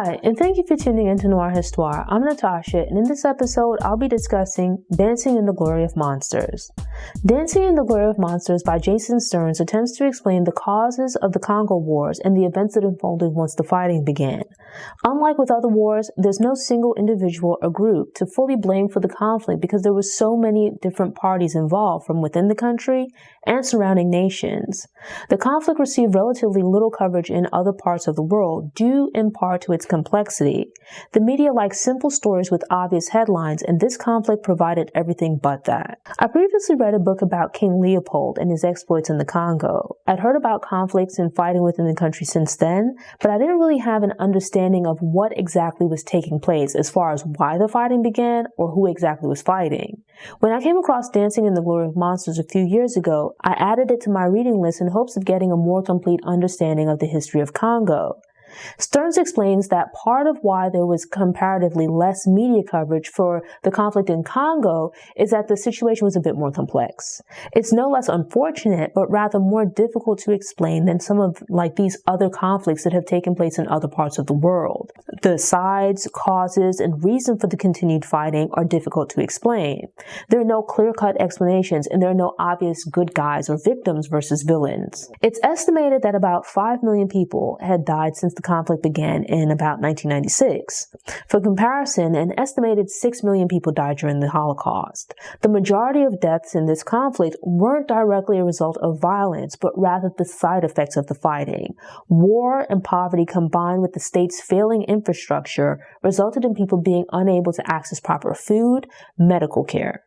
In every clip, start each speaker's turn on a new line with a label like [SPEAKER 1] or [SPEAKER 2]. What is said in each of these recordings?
[SPEAKER 1] Hi, and thank you for tuning into Noire Histoire. I'm Natasha, and in this episode, I'll be discussing Dancing in the Glory of Monsters. Dancing in the Glory of Monsters by Jason Stearns attempts to explain the causes of the Congo Wars and the events that unfolded once the fighting began. Unlike with other wars, there's no single individual or group to fully blame for the conflict because there were so many different parties involved from within the country and surrounding nations. The conflict received relatively little coverage in other parts of the world, due in part to its complexity. The media likes simple stories with obvious headlines, and this conflict provided everything but that. I previously read a book about King Leopold and his exploits in the Congo. I'd heard about conflicts and fighting within the country since then, but I didn't really have an understanding of what exactly was taking place as far as why the fighting began or who exactly was fighting. When I came across Dancing in the Glory of Monsters a few years ago, I added it to my reading list in hopes of getting a more complete understanding of the history of Congo. Stearns explains that part of why there was comparatively less media coverage for the conflict in Congo is that the situation was a bit more complex. It's no less unfortunate, but rather more difficult to explain than some of these other conflicts that have taken place in other parts of the world. The sides, causes, and reason for the continued fighting are difficult to explain. There are no clear-cut explanations, and there are no obvious good guys or victims versus villains. It's estimated that about 5 million people had died since the conflict began in about 1996. For comparison, an estimated 6 million people died during the Holocaust. The majority of deaths in this conflict weren't directly a result of violence, but rather the side effects of the fighting. War and poverty combined with the state's failing infrastructure resulted in people being unable to access proper food, medical care.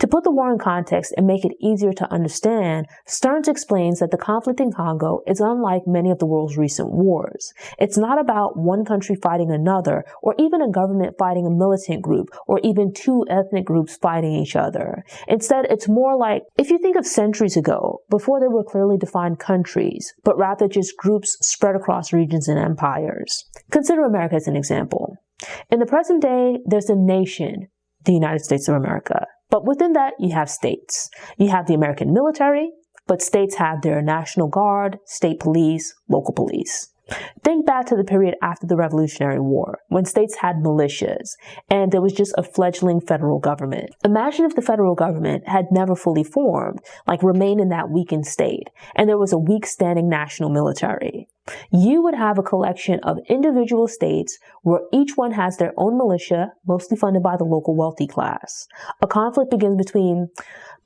[SPEAKER 1] To put the war in context and make it easier to understand, Stearns explains that the conflict in Congo is unlike many of the world's recent wars. It's not about one country fighting another, or even a government fighting a militant group, or even two ethnic groups fighting each other. Instead, it's more like, if you think of centuries ago, before there were clearly defined countries, but rather just groups spread across regions and empires. Consider America as an example. In the present day, there's a nation, the United States of America. But within that, you have states. You have the American military, but states have their National Guard, state police, local police. Think back to the period after the Revolutionary War, when states had militias, and there was just a fledgling federal government. Imagine if the federal government had never fully formed, remained in that weakened state, and there was a weak standing national military. You would have a collection of individual states where each one has their own militia, mostly funded by the local wealthy class. A conflict begins between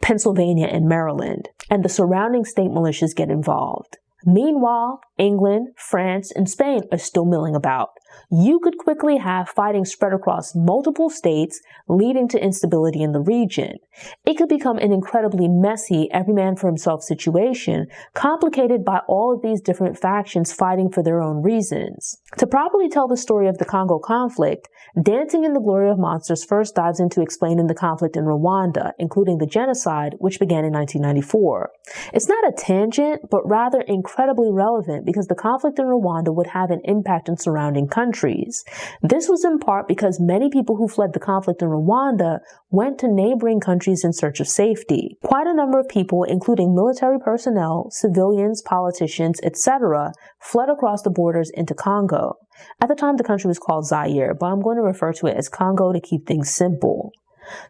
[SPEAKER 1] Pennsylvania and Maryland, and the surrounding state militias get involved. Meanwhile, England, France, and Spain are still milling about. You could quickly have fighting spread across multiple states, leading to instability in the region. It could become an incredibly messy, every man for himself situation, complicated by all of these different factions fighting for their own reasons. To properly tell the story of the Congo conflict, Dancing in the Glory of Monsters first dives into explaining the conflict in Rwanda, including the genocide, which began in 1994. It's not a tangent, but rather incredibly relevant because the conflict in Rwanda would have an impact on surrounding countries. This was in part because many people who fled the conflict in Rwanda went to neighboring countries in search of safety. Quite a number of people, including military personnel, civilians, politicians, etc., fled across the borders into Congo. At the time, the country was called Zaire, but I'm going to refer to it as Congo to keep things simple.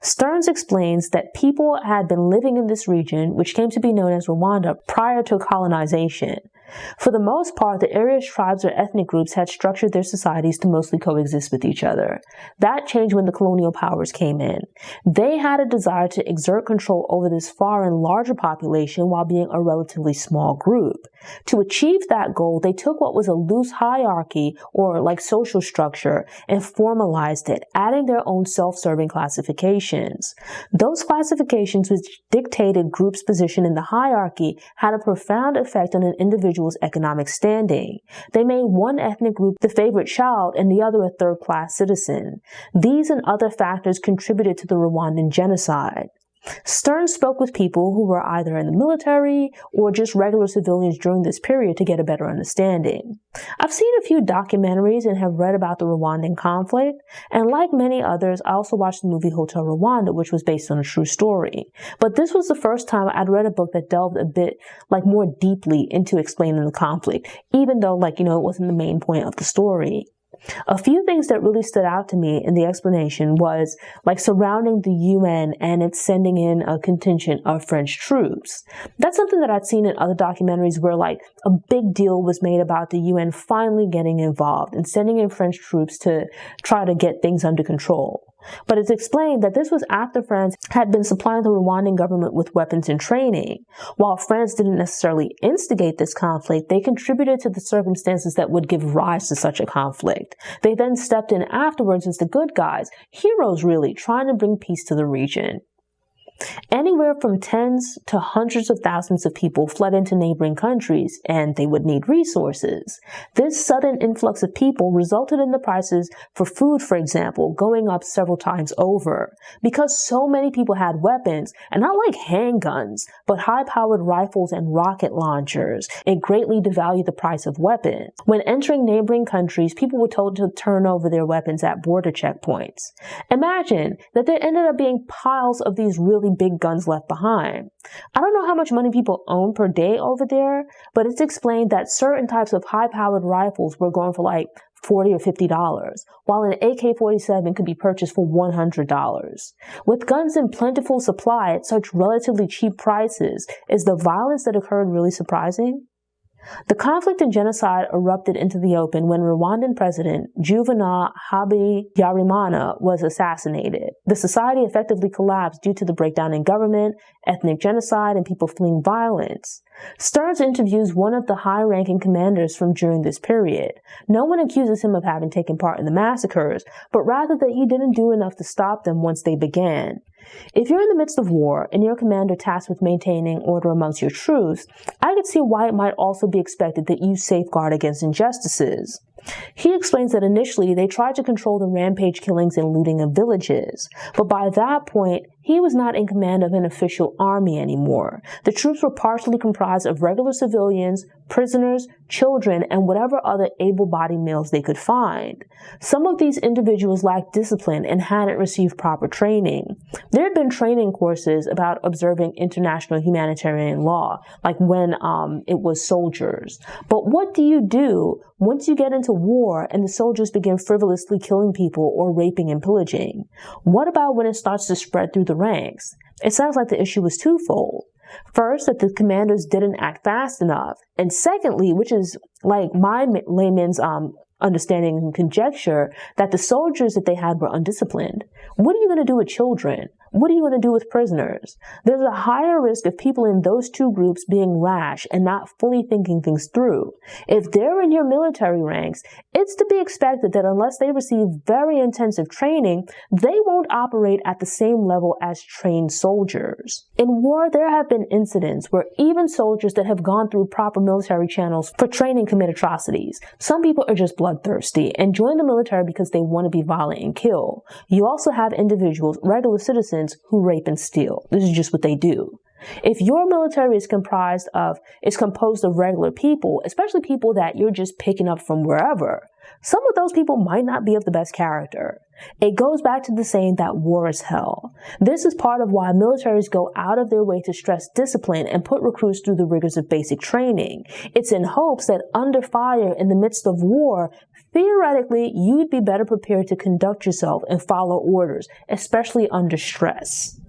[SPEAKER 1] Stearns explains that people had been living in this region, which came to be known as Rwanda, prior to colonization. For the most part, the area's tribes or ethnic groups had structured their societies to mostly coexist with each other. That changed when the colonial powers came in. They had a desire to exert control over this far and larger population while being a relatively small group. To achieve that goal, they took what was a loose hierarchy or social structure and formalized it, adding their own self-serving classifications. Those classifications, which dictated groups' position in the hierarchy, had a profound effect on an individual's economic standing. They made one ethnic group the favorite child and the other a third-class citizen. These and other factors contributed to the Rwandan genocide. Stearns spoke with people who were either in the military or just regular civilians during this period to get a better understanding. I've seen a few documentaries and have read about the Rwandan conflict, and like many others, I also watched the movie Hotel Rwanda, which was based on a true story. But this was the first time I'd read a book that delved a bit more deeply into explaining the conflict, even though it wasn't the main point of the story. A few things that really stood out to me in the explanation was like surrounding the UN and it's sending in a contingent of French troops. That's something that I'd seen in other documentaries where like a big deal was made about the UN finally getting involved and sending in French troops to try to get things under control. But it's explained that this was after France had been supplying the Rwandan government with weapons and training. While France didn't necessarily instigate this conflict, they contributed to the circumstances that would give rise to such a conflict. They then stepped in afterwards as the good guys, heroes really, trying to bring peace to the region. Anywhere from tens to hundreds of thousands of people fled into neighboring countries, and they would need resources. This sudden influx of people resulted in the prices for food, for example, going up several times over. Because so many people had weapons, and not like handguns, but high-powered rifles and rocket launchers, it greatly devalued the price of weapons. When entering neighboring countries, people were told to turn over their weapons at border checkpoints. Imagine that there ended up being piles of these really big guns left behind. I don't know how much money people own per day over there, but it's explained that certain types of high-powered rifles were going for like $40 or $50, while an AK-47 could be purchased for $100. With guns in plentiful supply at such relatively cheap prices, is the violence that occurred really surprising? The conflict and genocide erupted into the open when Rwandan President Juvenal Habyarimana was assassinated. The society effectively collapsed due to the breakdown in government, ethnic genocide, and people fleeing violence. Stearns interviews one of the high-ranking commanders from during this period. No one accuses him of having taken part in the massacres, but rather that he didn't do enough to stop them once they began. If you're in the midst of war and your commander tasked with maintaining order amongst your troops, I could see why it might also be expected that you safeguard against injustices. He explains that initially they tried to control the rampage killings and looting of villages, but by that point, he was not in command of an official army anymore. The troops were partially comprised of regular civilians, prisoners, children, and whatever other able-bodied males they could find. Some of these individuals lacked discipline and hadn't received proper training. There had been training courses about observing international humanitarian law, like when it was soldiers. But what do you do once you get into war and the soldiers begin frivolously killing people or raping and pillaging? What about when it starts to spread through the ranks? It sounds like the issue was twofold. First, that the commanders didn't act fast enough. And secondly, which is like my layman's understanding and conjecture, that the soldiers that they had were undisciplined. What are you going to do with children? What are you going to do with prisoners? There's a higher risk of people in those two groups being rash and not fully thinking things through. If they're in your military ranks, it's to be expected that unless they receive very intensive training, they won't operate at the same level as trained soldiers. In war, there have been incidents where even soldiers that have gone through proper military channels for training commit atrocities. Some people are just bloodthirsty and join the military because they want to be violent and kill. You also have individuals, regular citizens, who rape and steal. This is just what they do. If your military is composed of regular people, especially people that you're just picking up from wherever, some of those people might not be of the best character. It goes back to the saying that war is hell. This is part of why militaries go out of their way to stress discipline and put recruits through the rigors of basic training. It's in hopes that under fire in the midst of war, theoretically, you'd be better prepared to conduct yourself and follow orders, especially under stress.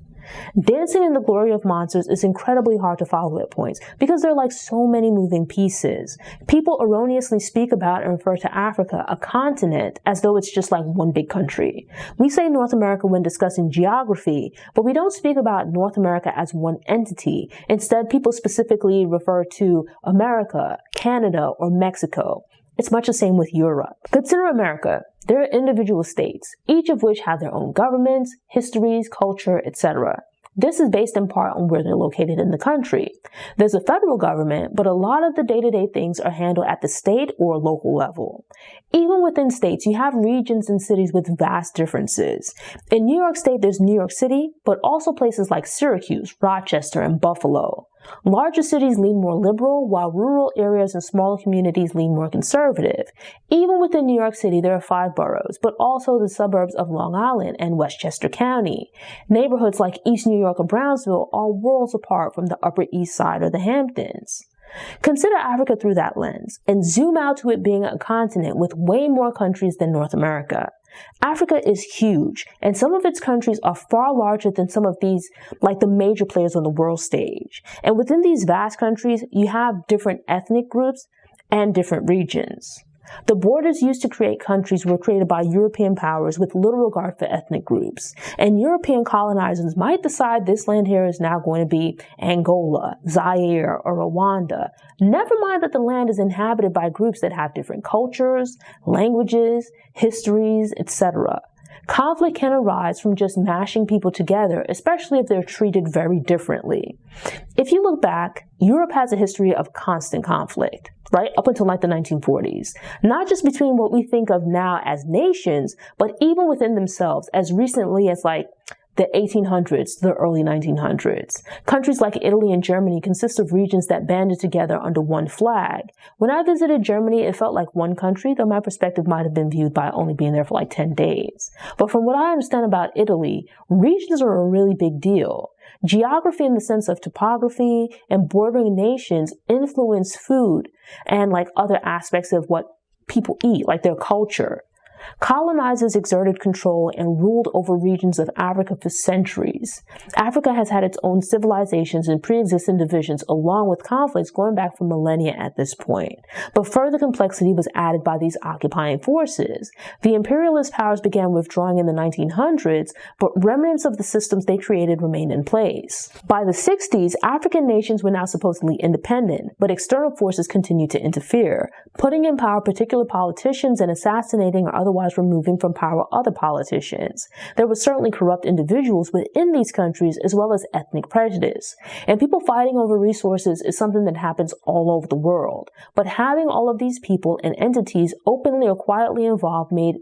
[SPEAKER 1] Dancing in the Glory of Monsters is incredibly hard to follow at points because there are like so many moving pieces. People erroneously speak about and refer to Africa, a continent, as though it's just like one big country. We say North America when discussing geography, but we don't speak about North America as one entity. Instead, people specifically refer to America, Canada, or Mexico. It's much the same with Europe. Consider America. There are individual states, each of which have their own governments, histories, culture, etc. This is based in part on where they're located in the country. There's a federal government, but a lot of the day-to-day things are handled at the state or local level. Even within states, you have regions and cities with vast differences. In New York State, there's New York City, but also places like Syracuse, Rochester, and Buffalo. Larger cities lean more liberal, while rural areas and smaller communities lean more conservative. Even within New York City, there are 5 boroughs, but also the suburbs of Long Island and Westchester County. Neighborhoods like East New York or Brownsville are worlds apart from the Upper East Side or the Hamptons. Consider Africa through that lens and zoom out to it being a continent with way more countries than North America. Africa is huge, and some of its countries are far larger than some of these, like the major players on the world stage. And within these vast countries, you have different ethnic groups and different regions. The borders used to create countries were created by European powers with little regard for ethnic groups. And European colonizers might decide this land here is now going to be Angola, Zaire, or Rwanda. Never mind that the land is inhabited by groups that have different cultures, languages, histories, etc. Conflict can arise from just mashing people together, especially if they're treated very differently. If you look back, Europe has a history of constant conflict, right? Up until like the 1940s. Not just between what we think of now as nations, but even within themselves as recently as like the 1800s to the early 1900s. Countries like Italy and Germany consist of regions that banded together under one flag. When I visited Germany, it felt like one country, though my perspective might have been viewed by only being there for like 10 days. But from what I understand about Italy, regions are a really big deal. Geography in the sense of topography and bordering nations influence food and like other aspects of what people eat, like their culture. Colonizers exerted control and ruled over regions of Africa for centuries. Africa has had its own civilizations and pre-existing divisions along with conflicts going back for millennia at this point. But further complexity was added by these occupying forces. The imperialist powers began withdrawing in the 1900s, but remnants of the systems they created remained in place. By the 60s, African nations were now supposedly independent, but external forces continued to interfere, putting in power particular politicians and assassinating or otherwise removing from power other politicians. There were certainly corrupt individuals within these countries as well as ethnic prejudice. And people fighting over resources is something that happens all over the world. But having all of these people and entities openly or quietly involved made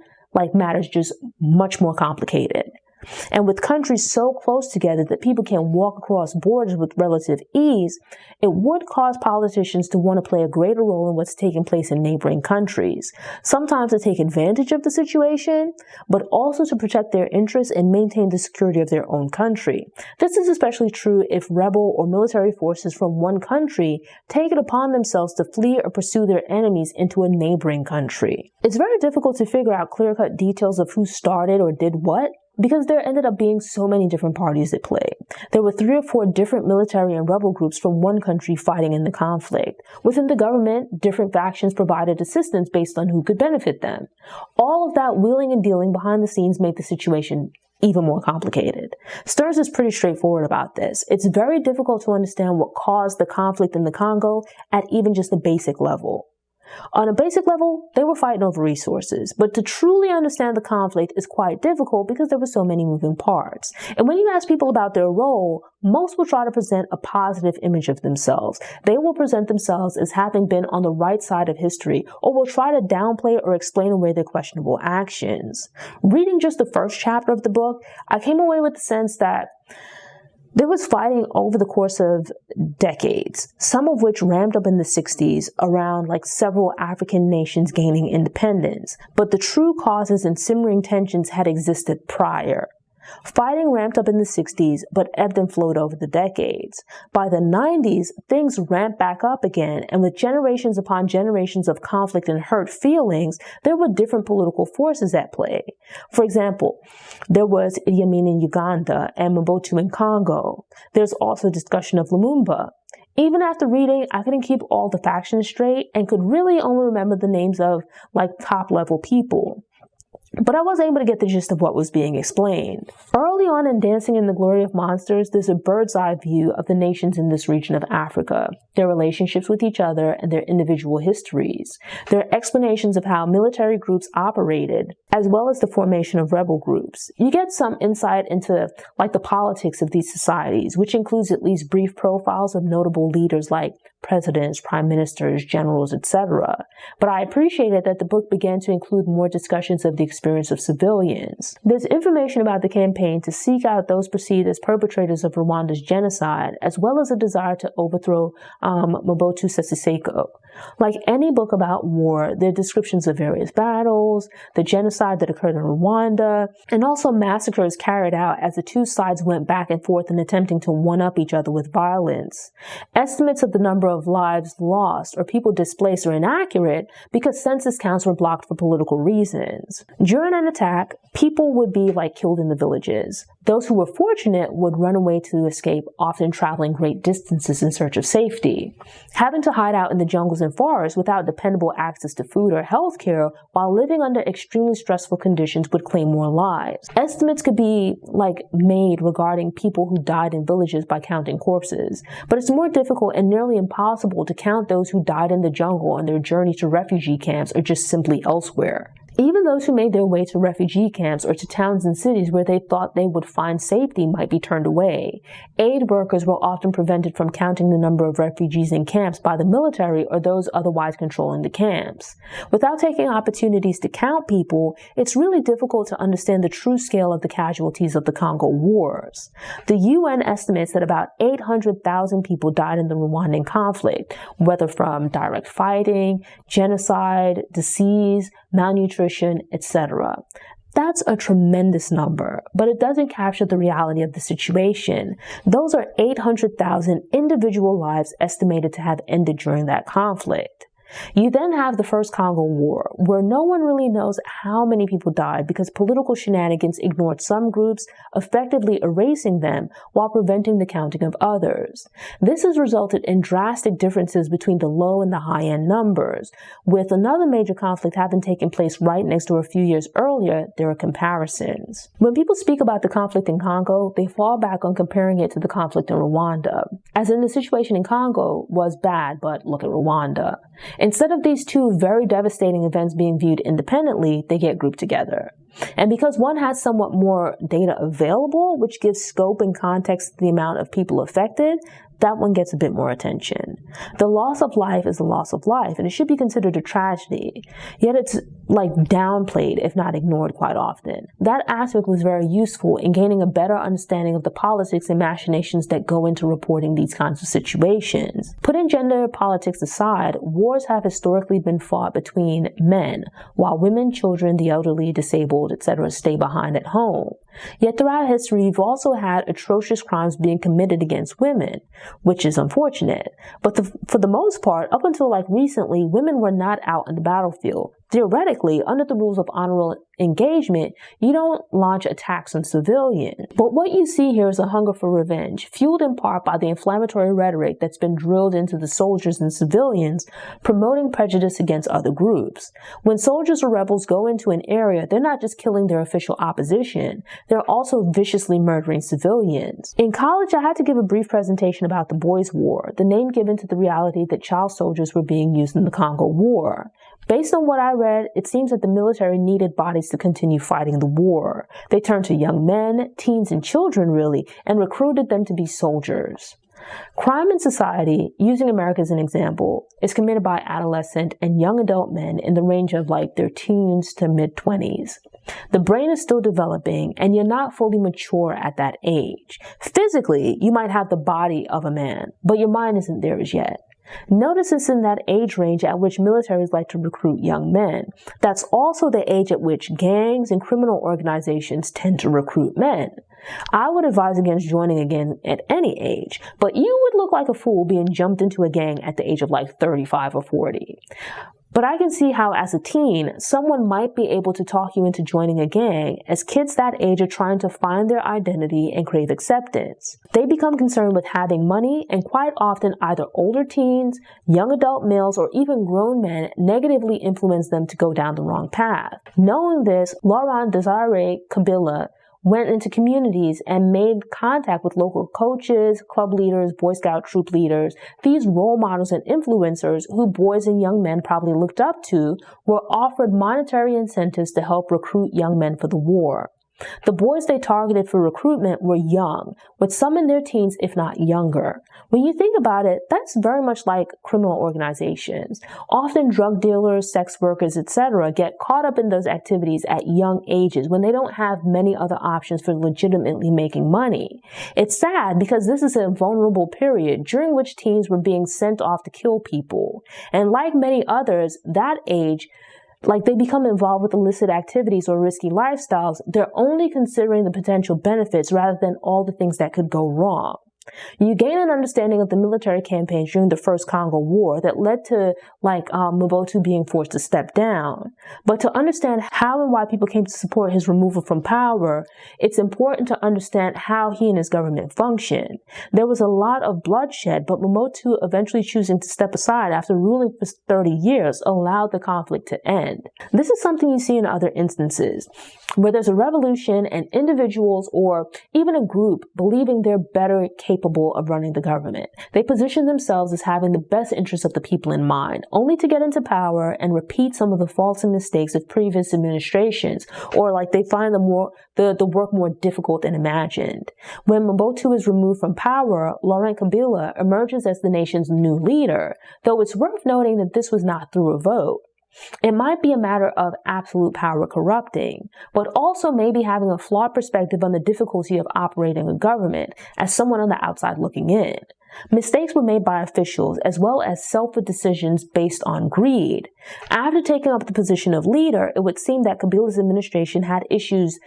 [SPEAKER 1] matters just much more complicated. And with countries so close together that people can walk across borders with relative ease, it would cause politicians to want to play a greater role in what's taking place in neighboring countries. Sometimes to take advantage of the situation, but also to protect their interests and maintain the security of their own country. This is especially true if rebel or military forces from one country take it upon themselves to flee or pursue their enemies into a neighboring country. It's very difficult to figure out clear-cut details of who started or did what, because there ended up being so many different parties at play. There were 3 or 4 different military and rebel groups from one country fighting in the conflict. Within the government, different factions provided assistance based on who could benefit them. All of that wheeling and dealing behind the scenes made the situation even more complicated. Stearns is pretty straightforward about this. It's very difficult to understand what caused the conflict in the Congo at even just a basic level. On a basic level, they were fighting over resources, but to truly understand the conflict is quite difficult because there were so many moving parts. And when you ask people about their role, most will try to present a positive image of themselves. They will present themselves as having been on the right side of history, or will try to downplay or explain away their questionable actions. Reading just the first chapter of the book, I came away with the sense that there was fighting over the course of decades, some of which ramped up in the 60s around several African nations gaining independence. But the true causes and simmering tensions had existed prior. Fighting ramped up in the 60s, but ebbed and flowed over the decades. By the 90s, things ramped back up again, and with generations upon generations of conflict and hurt feelings, there were different political forces at play. For example, there was Idi Amin in Uganda and Mobutu in Congo. There's also discussion of Lumumba. Even after reading, I couldn't keep all the factions straight and could really only remember the names of top-level people. But I was able to get the gist of what was being explained. Early on in Dancing in the Glory of Monsters, there's a bird's eye view of the nations in this region of Africa, their relationships with each other and their individual histories. There are explanations of how military groups operated, as well as the formation of rebel groups. You get some insight into the politics of these societies, which includes at least brief profiles of notable leaders like presidents, prime ministers, generals, etc. But I appreciated that the book began to include more discussions of the experience of civilians. There's information about the campaign to seek out those perceived as perpetrators of Rwanda's genocide, as well as a desire to overthrow Mobutu Sese Seko. Like any book about war, there are descriptions of various battles, the genocide that occurred in Rwanda, and also massacres carried out as the two sides went back and forth in attempting to one-up each other with violence. Estimates of the number of lives lost or people displaced are inaccurate because census counts were blocked for political reasons. During an attack, people would be killed in the villages. Those who were fortunate would run away to escape, often traveling great distances in search of safety. Having to hide out in the jungles and forests without dependable access to food or health care while living under extremely stressful conditions would claim more lives. Estimates could be made regarding people who died in villages by counting corpses, but it's more difficult and nearly impossible to count those who died in the jungle on their journey to refugee camps or just simply elsewhere. Even those who made their way to refugee camps or to towns and cities where they thought they would find safety might be turned away. Aid workers were often prevented from counting the number of refugees in camps by the military or those otherwise controlling the camps. Without taking opportunities to count people, it's really difficult to understand the true scale of the casualties of the Congo Wars. The UN estimates that about 800,000 people died in the Rwandan conflict, whether from direct fighting, genocide, disease, malnutrition, etc. That's a tremendous number, but it doesn't capture the reality of the situation. Those are 800,000 individual lives estimated to have ended during that conflict. You then have the First Congo War, where no one really knows how many people died because political shenanigans ignored some groups, effectively erasing them while preventing the counting of others. This has resulted in drastic differences between the low and the high-end numbers. With another major conflict having taken place right next door a few years earlier, there are comparisons. When people speak about the conflict in Congo, they fall back on comparing it to the conflict in Rwanda, as in the situation in Congo was bad, but look at Rwanda. Instead of these two very devastating events being viewed independently, they get grouped together. And because one has somewhat more data available, which gives scope and context to the amount of people affected, that one gets a bit more attention. The loss of life is the loss of life, and it should be considered a tragedy. Yet it's downplayed, if not ignored quite often. That aspect was very useful in gaining a better understanding of the politics and machinations that go into reporting these kinds of situations. Putting gender politics aside, wars have historically been fought between men, while women, children, the elderly, disabled, etc. stay behind at home. Yet throughout history, we've also had atrocious crimes being committed against women, which is unfortunate. But for the most part, up until recently, women were not out in the battlefield. Theoretically, under the rules of honorable engagement, you don't launch attacks on civilians. But what you see here is a hunger for revenge, fueled in part by the inflammatory rhetoric that's been drilled into the soldiers and civilians, promoting prejudice against other groups. When soldiers or rebels go into an area, they're not just killing their official opposition, they're also viciously murdering civilians. In college, I had to give a brief presentation about the Boys' War, the name given to the reality that child soldiers were being used in the Congo War. Based on what I read, it seems that the military needed bodies to continue fighting the war. They turned to young men, teens, and children, really, and recruited them to be soldiers. Crime in society, using America as an example, is committed by adolescent and young adult men in the range of their teens to mid-20s. The brain is still developing, and you're not fully mature at that age. Physically, you might have the body of a man, but your mind isn't there as yet. Notice it's in that age range at which militaries like to recruit young men. That's also the age at which gangs and criminal organizations tend to recruit men. I would advise against joining a gang at any age, but you would look like a fool being jumped into a gang at the age of 35 or 40. But I can see how, as a teen, someone might be able to talk you into joining a gang, as kids that age are trying to find their identity and crave acceptance. They become concerned with having money, and quite often either older teens, young adult males, or even grown men negatively influence them to go down the wrong path. Knowing this, Laurent Desire Kabila went into communities and made contact with local coaches, club leaders, Boy Scout troop leaders. These role models and influencers, who boys and young men probably looked up to, were offered monetary incentives to help recruit young men for the war. The boys they targeted for recruitment were young, with some in their teens if not younger. When you think about it, that's very much like criminal organizations. Often drug dealers, sex workers, etc. get caught up in those activities at young ages when they don't have many other options for legitimately making money. It's sad because this is a vulnerable period during which teens were being sent off to kill people. And like many others, that age, they become involved with illicit activities or risky lifestyles, they're only considering the potential benefits rather than all the things that could go wrong. You gain an understanding of the military campaigns during the first Congo War that led to, Mobutu being forced to step down. But to understand how and why people came to support his removal from power, it's important to understand how he and his government functioned. There was a lot of bloodshed, but Mobutu eventually choosing to step aside after ruling for 30 years allowed the conflict to end. This is something you see in other instances, where there's a revolution and individuals or even a group believing they're better capable of running the government. They position themselves as having the best interests of the people in mind, only to get into power and repeat some of the faults and mistakes of previous administrations, or they find the work more difficult than imagined. When Mobutu is removed from power, Laurent Kabila emerges as the nation's new leader, though it's worth noting that this was not through a vote. It might be a matter of absolute power corrupting, but also maybe having a flawed perspective on the difficulty of operating a government as someone on the outside looking in. Mistakes were made by officials as well as selfish decisions based on greed. After taking up the position of leader, it would seem that Kabila's administration had issues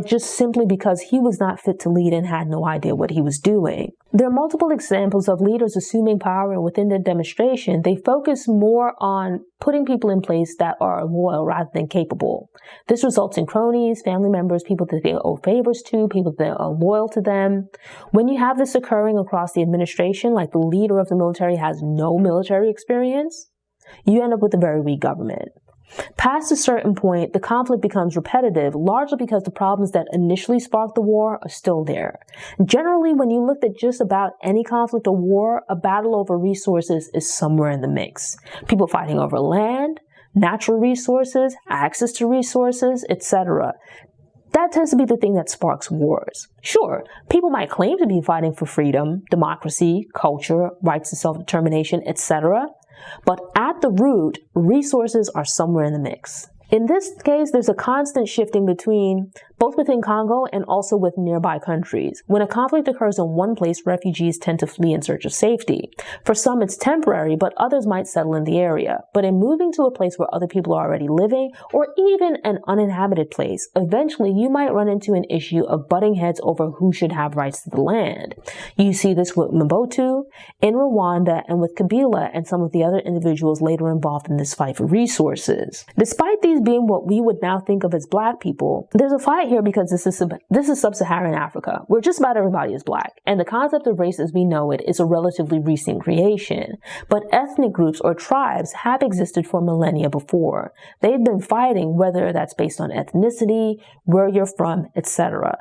[SPEAKER 1] just simply because he was not fit to lead and had no idea what he was doing. There are multiple examples of leaders assuming power, and within their demonstration, they focus more on putting people in place that are loyal rather than capable. This results in cronies, family members, people that they owe favors to, people that are loyal to them. When you have this occurring across the administration, like the leader of the military has no military experience, you end up with a very weak government. Past a certain point, the conflict becomes repetitive, largely because the problems that initially sparked the war are still there. Generally, when you look at just about any conflict or war, a battle over resources is somewhere in the mix. People fighting over land, natural resources, access to resources, etc. That tends to be the thing that sparks wars. Sure, people might claim to be fighting for freedom, democracy, culture, rights to self-determination, etc. But at the root, resources are somewhere in the mix. In this case, there's a constant shifting both within Congo and also with nearby countries. When a conflict occurs in one place, refugees tend to flee in search of safety. For some, it's temporary, but others might settle in the area. But in moving to a place where other people are already living, or even an uninhabited place, eventually you might run into an issue of butting heads over who should have rights to the land. You see this with Mobutu, in Rwanda, and with Kabila and some of the other individuals later involved in this fight for resources. Despite these being what we would now think of as black people, there's a fight here because this is sub-Saharan Africa, where just about everybody is black, and the concept of race as we know it is a relatively recent creation. But ethnic groups or tribes have existed for millennia before. They've been fighting, whether that's based on ethnicity, where you're from, etc.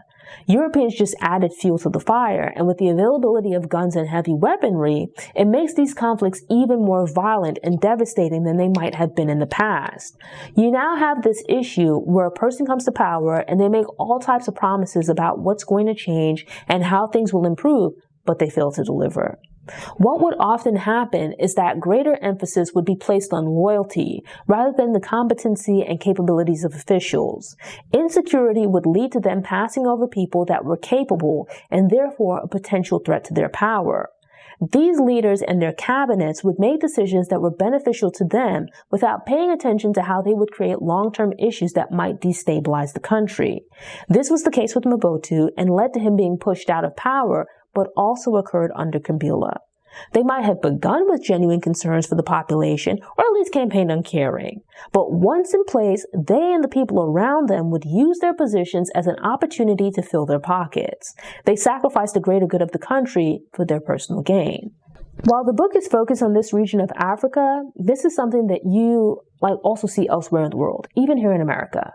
[SPEAKER 1] Europeans just added fuel to the fire, and with the availability of guns and heavy weaponry, it makes these conflicts even more violent and devastating than they might have been in the past. You now have this issue where a person comes to power and they make all types of promises about what's going to change and how things will improve, but they fail to deliver. What would often happen is that greater emphasis would be placed on loyalty rather than the competency and capabilities of officials. Insecurity would lead to them passing over people that were capable and therefore a potential threat to their power. These leaders and their cabinets would make decisions that were beneficial to them without paying attention to how they would create long-term issues that might destabilize the country. This was the case with Mobutu and led to him being pushed out of power, but also occurred under Kabila. They might have begun with genuine concerns for the population, or at least campaigned uncaring. But once in place, they and the people around them would use their positions as an opportunity to fill their pockets. They sacrificed the greater good of the country for their personal gain. While the book is focused on this region of Africa, this is something that you also see elsewhere in the world, even here in America.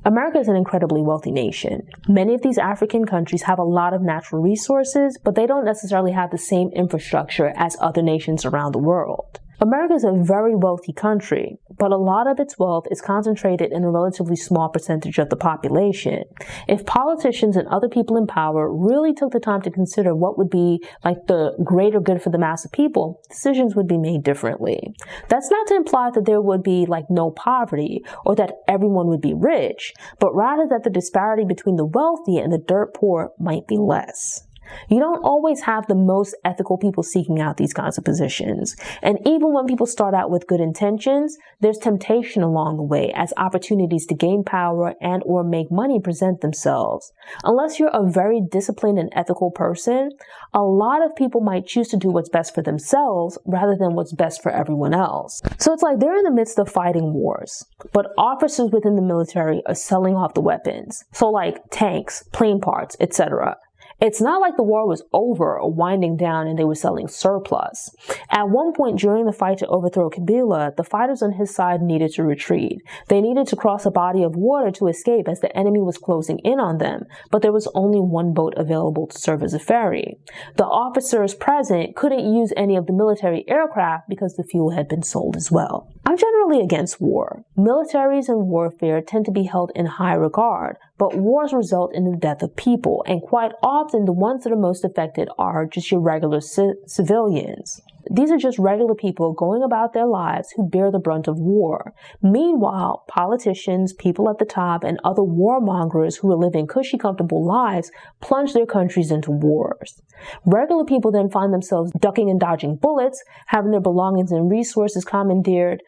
[SPEAKER 1] America is an incredibly wealthy nation. Many of these African countries have a lot of natural resources, but they don't necessarily have the same infrastructure as other nations around the world. America is a very wealthy country, but a lot of its wealth is concentrated in a relatively small percentage of the population. If politicians and other people in power really took the time to consider what would be like the greater good for the mass of people, decisions would be made differently. That's not to imply that there would be like no poverty or that everyone would be rich, but rather that the disparity between the wealthy and the dirt poor might be less. You don't always have the most ethical people seeking out these kinds of positions. And even when people start out with good intentions, there's temptation along the way as opportunities to gain power and or make money present themselves. Unless you're a very disciplined and ethical person, a lot of people might choose to do what's best for themselves rather than what's best for everyone else. So it's like they're in the midst of fighting wars, but officers within the military are selling off the weapons. So like tanks, plane parts, etc. It's not like the war was over or winding down and they were selling surplus. At one point during the fight to overthrow Kabila, the fighters on his side needed to retreat. They needed to cross a body of water to escape as the enemy was closing in on them, but there was only one boat available to serve as a ferry. The officers present couldn't use any of the military aircraft because the fuel had been sold as well. I'm generally against war. Militaries and warfare tend to be held in high regard, but wars result in the death of people, and quite often the ones that are most affected are just your regular civilians. These are just regular people going about their lives who bear the brunt of war. Meanwhile, politicians, people at the top, and other warmongers who are living cushy, comfortable lives plunge their countries into wars. Regular people then find themselves ducking and dodging bullets, having their belongings and resources commandeered,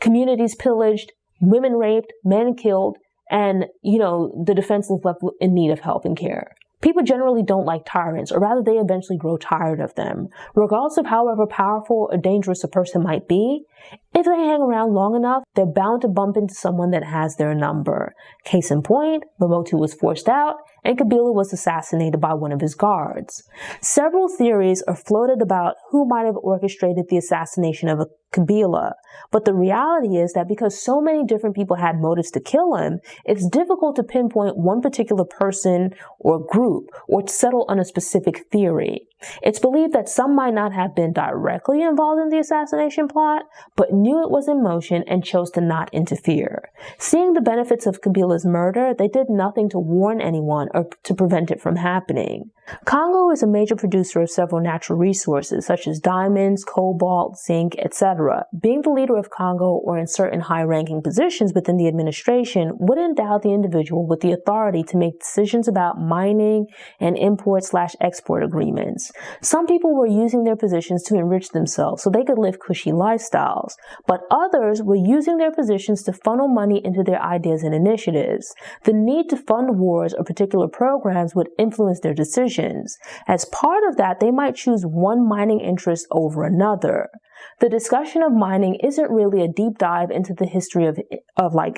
[SPEAKER 1] communities pillaged, women raped, men killed, and, the defenseless left in need of help and care. People generally don't like tyrants, or rather they eventually grow tired of them. Regardless of however powerful or dangerous a person might be, if they hang around long enough, they're bound to bump into someone that has their number. Case in point, Mobutu was forced out, and Kabila was assassinated by one of his guards. Several theories are floated about who might have orchestrated the assassination of Kabila, but the reality is that because so many different people had motives to kill him, it's difficult to pinpoint one particular person or group or to settle on a specific theory. It's believed that some might not have been directly involved in the assassination plot, but knew it was in motion and chose to not interfere. Seeing the benefits of Kabila's murder, they did nothing to warn anyone or to prevent it from happening. Congo is a major producer of several natural resources such as diamonds, cobalt, zinc, etc. Being the leader of Congo or in certain high-ranking positions within the administration would endow the individual with the authority to make decisions about mining and import/export agreements. Some people were using their positions to enrich themselves so they could live cushy lifestyles, but others were using their positions to funnel money into their ideas and initiatives. The need to fund wars or particular programs would influence their decisions. As part of that, they might choose one mining interest over another. The discussion of mining isn't really a deep dive into the history of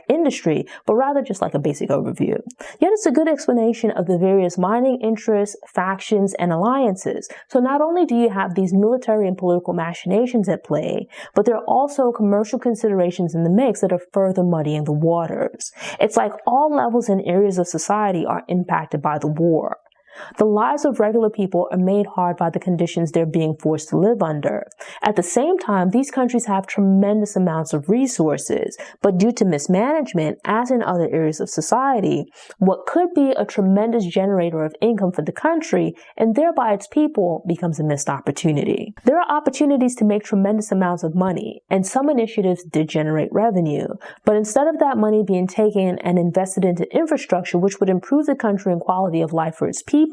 [SPEAKER 1] industry, but rather just like a basic overview. Yet it's a good explanation of the various mining interests, factions, and alliances. So not only do you have these military and political machinations at play, but there are also commercial considerations in the mix that are further muddying the waters. It's like all levels and areas of society are impacted by the war. The lives of regular people are made hard by the conditions they're being forced to live under. At the same time, these countries have tremendous amounts of resources, but due to mismanagement, as in other areas of society, what could be a tremendous generator of income for the country and thereby its people becomes a missed opportunity. There are opportunities to make tremendous amounts of money, and some initiatives did generate revenue, but instead of that money being taken and invested into infrastructure which would improve the country and quality of life for its people,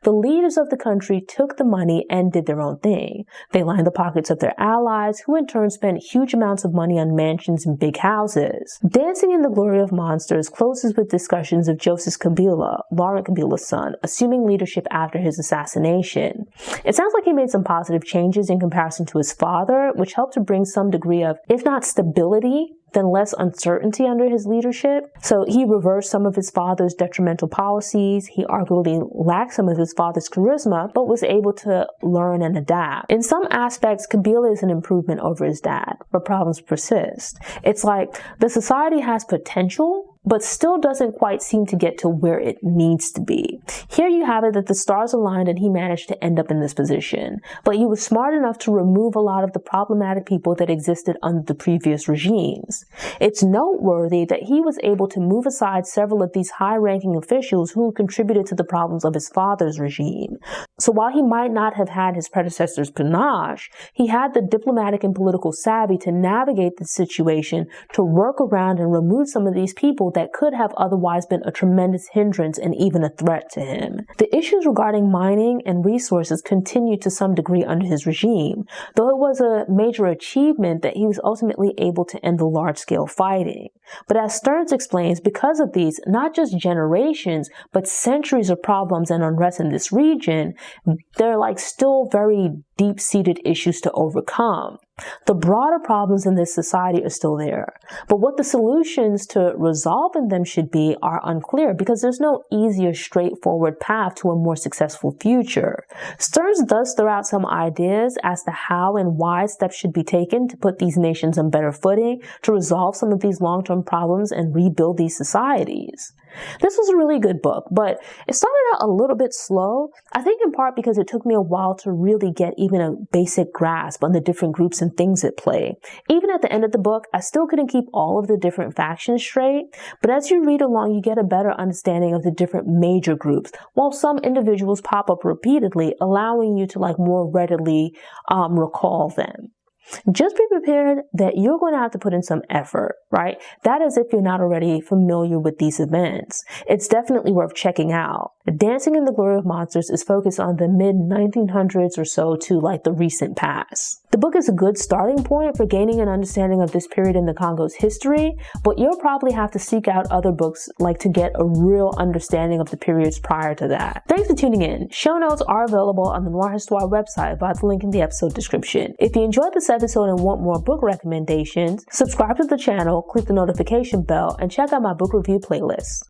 [SPEAKER 1] the leaders of the country took the money and did their own thing. They lined the pockets of their allies, who in turn spent huge amounts of money on mansions and big houses. Dancing in the Glory of Monsters closes with discussions of Joseph Kabila, Laurent Kabila's son, assuming leadership after his assassination. It sounds like he made some positive changes in comparison to his father, which helped to bring some degree of, if not stability, then less uncertainty under his leadership. So he reversed some of his father's detrimental policies. He arguably lacked some of his father's charisma, but was able to learn and adapt. In some aspects, Kabila is an improvement over his dad, but problems persist. It's like the society has potential, but still doesn't quite seem to get to where it needs to be. Here you have it that the stars aligned and he managed to end up in this position, but he was smart enough to remove a lot of the problematic people that existed under the previous regimes. It's noteworthy that he was able to move aside several of these high-ranking officials who contributed to the problems of his father's regime. So while he might not have had his predecessor's panache, he had the diplomatic and political savvy to navigate the situation, to work around and remove some of these people that could have otherwise been a tremendous hindrance and even a threat to him. The issues regarding mining and resources continued to some degree under his regime, though it was a major achievement that he was ultimately able to end the large-scale fighting. But as Stearns explains, because of these, not just generations, but centuries of problems and unrest in this region, they're still very deep-seated issues to overcome. The broader problems in this society are still there, but what the solutions to resolving them should be are unclear because there's no easier, straightforward path to a more successful future. Stearns does throw out some ideas as to how and why steps should be taken to put these nations on better footing, to resolve some of these long-term problems and rebuild these societies. This was a really good book, but it started out a little bit slow, I think in part because it took me a while to really get even a basic grasp on the different groups and things at play. Even at the end of the book, I still couldn't keep all of the different factions straight, but as you read along, you get a better understanding of the different major groups, while some individuals pop up repeatedly, allowing you to more readily recall them. Just be prepared that you're going to have to put in some effort, right? That is if you're not already familiar with these events. It's definitely worth checking out. Dancing in the Glory of Monsters is focused on the mid-1900s or so to the recent past. The book is a good starting point for gaining an understanding of this period in the Congo's history, but you'll probably have to seek out other books to get a real understanding of the periods prior to that. Thanks for tuning in. Show notes are available on the Noire Histoire website via the link in the episode description. If you enjoyed this episode and want more book recommendations, subscribe to the channel, click the notification bell, and check out my book review playlist.